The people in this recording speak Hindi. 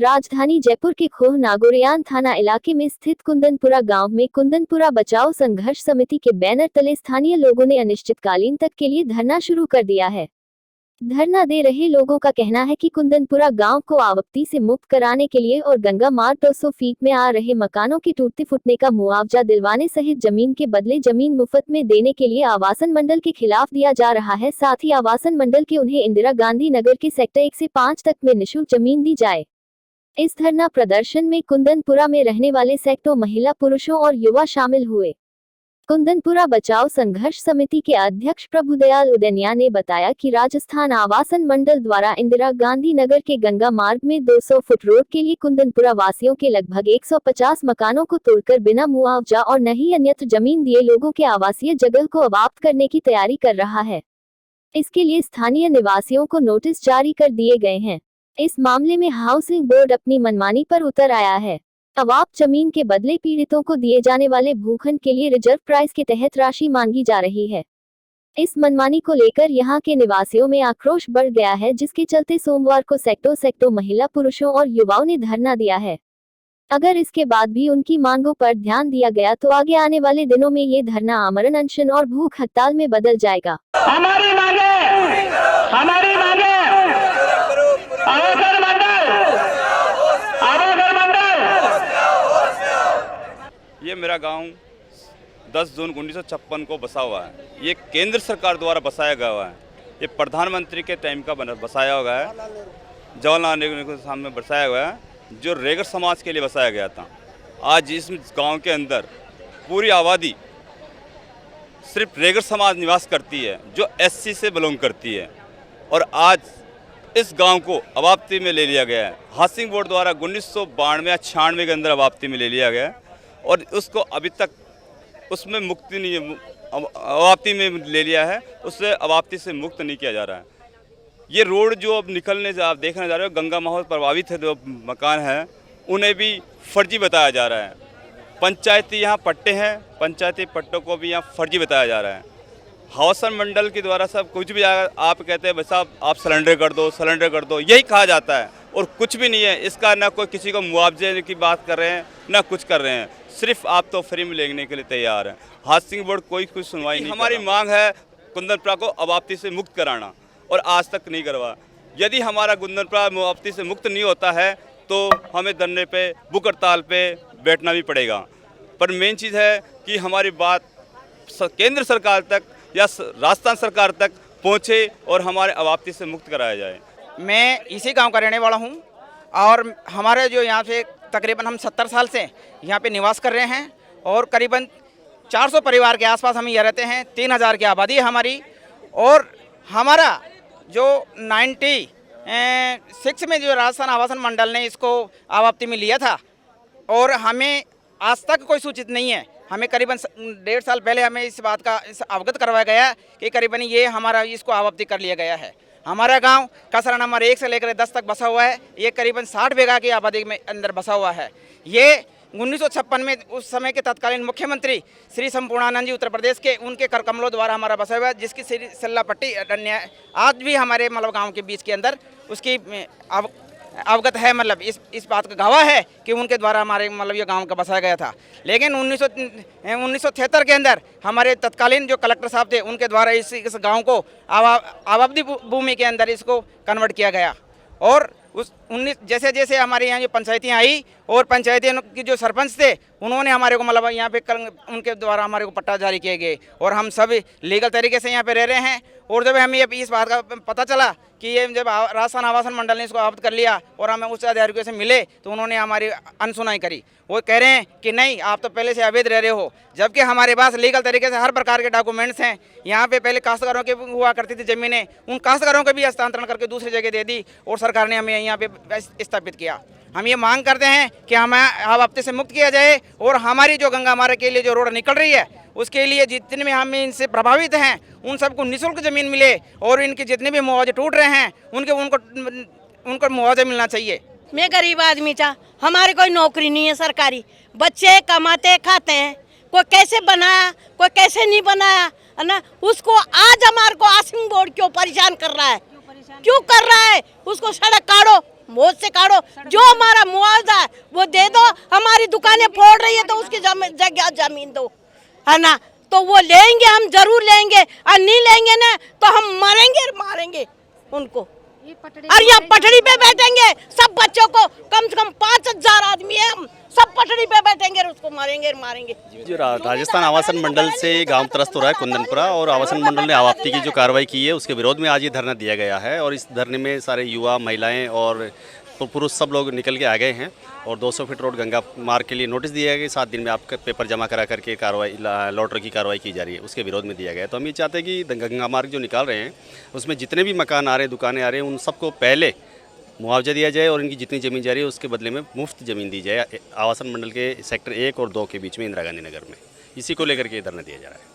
राजधानी जयपुर के खोह नागोरियान थाना इलाके में स्थित कुंदनपुरा गांव में कुंदनपुरा बचाओ संघर्ष समिति के बैनर तले स्थानीय लोगों ने अनिश्चितकालीन तक के लिए धरना शुरू कर दिया है। धरना दे रहे लोगों का कहना है कि कुंदनपुरा गांव को आपत्ति से मुक्त कराने के लिए और गंगा मार्ग 200 फीट में आ रहे मकानों के टूटने फूटने का मुआवजा दिलवाने सहित जमीन के बदले जमीन मुफ्त में देने के लिए आवासन मंडल के खिलाफ दिया जा रहा है। साथ ही आवासन मंडल के उन्हें इंदिरा गांधी नगर के सेक्टर 1 से 5 तक में निःशुल्क जमीन दी जाए। इस धरना प्रदर्शन में कुंदनपुरा में रहने वाले सैकड़ों महिला, पुरुषों और युवा शामिल हुए। कुंदनपुरा बचाओ संघर्ष समिति के अध्यक्ष प्रभुदयाल उदनिया ने बताया कि राजस्थान आवासन मंडल द्वारा इंदिरा गांधी नगर के गंगा मार्ग में 200 फुट रोड के लिए कुंदनपुरा वासियों के लगभग 150 मकानों को तोड़कर बिना मुआवजा और न ही अन्यत्र जमीन दिए लोगों के आवासीय जगह को अबाप्त करने की तैयारी कर रहा है। इसके लिए स्थानीय निवासियों को नोटिस जारी कर दिए गए हैं। इस मामले में हाउसिंग बोर्ड अपनी मनमानी पर उतर आया है। अवाप्त जमीन के बदले पीड़ितों को दिए जाने वाले भूखंड के लिए रिजर्व प्राइस के तहत राशि मांगी जा रही है। इस मनमानी को लेकर यहां के निवासियों में आक्रोश बढ़ गया है, जिसके चलते सोमवार को सैकड़ों महिला, पुरुषों और युवाओं ने धरना दिया है। अगर इसके बाद भी उनकी मांगों पर ध्यान दिया गया तो आगे आने वाले दिनों में ये धरना आमरण अनशन और भूख हड़ताल में बदल जाएगा। हमारी मांगे ये मेरा गांव 10 जून 1956 को बसा हुआ है। ये केंद्र सरकार द्वारा बसाया गया हुआ है। ये प्रधानमंत्री के टाइम का बसाया हुआ है। जवाहरलाल नेहरू के सामने बसाया हुआ है, जो रेगर समाज के लिए बसाया गया था। आज इस गांव के अंदर पूरी आबादी सिर्फ रेगर समाज निवास करती है, जो एससी से बिलोंग करती है। और आज इस गांव को अबाप्ती में ले लिया गया है। हाउसिंग बोर्ड द्वारा 1992 या 96 के अंदर अबाप्ती में ले लिया गया है और उसको अभी तक उसमें मुक्ति नहीं है, अबाप्ती में ले लिया है, उससे अबाप्ती से मुक्त नहीं किया जा रहा है। ये रोड जो अब निकलने आप देखने जा रहे हो, गंगा माहौल प्रभावित है, जो मकान हैं उन्हें भी फर्जी बताया जा रहा है। पंचायती यहाँ पट्टे हैं, पंचायती पट्टों को भी यहाँ फर्जी बताया जा रहा है। हाउसन मंडल के द्वारा सब कुछ भी आप कहते हैं, बस आप सिलेंडर कर दो, यही कहा जाता है और कुछ भी नहीं है। इसका ना कोई किसी को मुआवजे की बात कर रहे हैं, ना कुछ कर रहे हैं। सिर्फ आप तो फ्री में लेने के लिए तैयार हैं। हाउसिंग बोर्ड कोई सुनवाई नहीं। हमारी मांग है कुंदनपुरा को अबाप्ती से मुक्त कराना, और आज तक नहीं करवा। यदि हमारा कुंदनपुरा अबाप्ती से मुक्त नहीं होता है तो हमें धरने पे, भूख हड़ताल पे बैठना भी पड़ेगा। पर मेन चीज़ है कि हमारी बात केंद्र सरकार तक या राजस्थान सरकार तक पहुँचे और हमारे अबाप्ती से मुक्त कराया जाए। मैं इसी गांव का रहने वाला हूं और हमारे जो यहाँ से तकरीबन हम 70 साल से यहाँ पे निवास कर रहे हैं और करीबन 400 परिवार के आसपास हम यहाँ रहते हैं। 3000 की आबादी है हमारी। और हमारा जो 96 में जो राजस्थान आवासन मंडल ने इसको अबाप्ती में लिया था और हमें आज तक कोई सूचित नहीं है। हमें करीबन 1.5 साल पहले हमें इस बात का अवगत करवाया गया कि करीबन ये हमारा इसको अबाप्ती कर लिया गया है। हमारा गांव कसरा नंबर 1 से लेकर 10 तक बसा हुआ है। ये करीबन 60 बीघा की आबादी में अंदर बसा हुआ है। ये 1956 में उस समय के तत्कालीन मुख्यमंत्री श्री संपूर्णानंद जी उत्तर प्रदेश के, उनके कर कमलों द्वारा हमारा बसा हुआ है, जिसकी सिल्ला पट्टी आज भी हमारे मतलब गाँव के बीच के अंदर उसकी अवगत है। मतलब इस बात का गवाह है कि उनके द्वारा हमारे मतलब ये गांव का बसाया गया था। लेकिन 1973 के अंदर हमारे तत्कालीन जो कलेक्टर साहब थे, उनके द्वारा इस गांव को आबादी भूमि के अंदर इसको कन्वर्ट किया गया। और जैसे जैसे हमारे यहाँ जो पंचायतियाँ आई और पंचायतियों की जो सरपंच थे, उन्होंने हमारे को मतलब यहाँ पे उनके द्वारा हमारे को पट्टा जारी किए गए और हम सब लीगल तरीके से यहाँ पे रह रहे हैं। और जब हमें इस बात का पता चला कि ये जब राजस्थान आवासन मंडल ने इसको अबाप्त कर लिया और हमें उच्च अधिकारियों से मिले तो उन्होंने हमारी अनसुनाई करी। वो कह रहे हैं कि नहीं, आप तो पहले से अवैध रह रहे हो, जबकि हमारे पास लीगल तरीके से हर प्रकार के डॉक्यूमेंट्स हैं। यहाँ पे पहले काश्तकारों के हुआ करती थी ज़मीनें, उन काश्तकारों को भी हस्तांतरण करके दूसरी जगह दे दी और सरकार ने हमें यहाँ पे स्थापित किया। हम ये मांग करते हैं कि हमें अबाप्ती से मुक्त किया जाए और हमारी जो गंगा मार्ग के लिए जो रोड निकल रही है उसके लिए जितने भी हम इनसे प्रभावित हैं उन सबको निःशुल्क ज़मीन मिले और इनके जितने भी मुआवजे टूट रहे हैं उनको मुआवजा मिलना चाहिए। मैं गरीब आदमी था, हमारी कोई नौकरी नहीं है सरकारी, बच्चे कमाते खाते हैं। कोई कैसे बनाया, कोई कैसे नहीं बनाया, है ना। उसको आज हमारे को हाउसिंग बोर्ड क्यों परेशान कर रहा है, क्यों कर रहा है? उसको सड़क काटो, मोज से काटो, जो हमारा मुआवजा है वो दे दो। हमारी दुकानें फोड़ रही है तो उसकी जगह जमीन दो, है ना। तो वो लेंगे, हम जरूर लेंगे, और नहीं लेंगे ना तो हम मरेंगे और मारेंगे उनको। और यहाँ पटड़ी पे बैठेंगे सब बच्चों को, कम से कम 5000 आदमी है, हम सब पटड़ी पे बैठेंगे और उसको मारेंगे और मारेंगे। जो राजस्थान आवासन मंडल से गांव त्रस्त हो रहा है कुंदनपुरा, और आवासन मंडल ने आवाप्ती की जो कार्रवाई की है उसके विरोध में आज ये धरना दिया गया है। और इस धरने में सारे युवा, महिलाएं और पुरुष सब लोग निकल के आ गए हैं। और 200 फीट रोड गंगा मार्ग के लिए नोटिस दिया गया कि 7 दिन में आपका पेपर जमा करा करके कार्रवाई लॉटरी की कार्रवाई की जा रही है, उसके विरोध में दिया गया है। तो हम ये चाहते हैं कि गंगा मार्ग जो निकाल रहे हैं उसमें जितने भी मकान आ रहे हैं, दुकानें आ रहे हैं, उन सबको पहले मुआवजा दिया जाए और इनकी जितनी ज़मीन जा रही है उसके बदले में मुफ्त ज़मीन दी जाए आवासन मंडल के सेक्टर 1 और 2 के बीच में इंदिरा गांधी नगर में। इसी को लेकर के धरना दिया जा रहा है।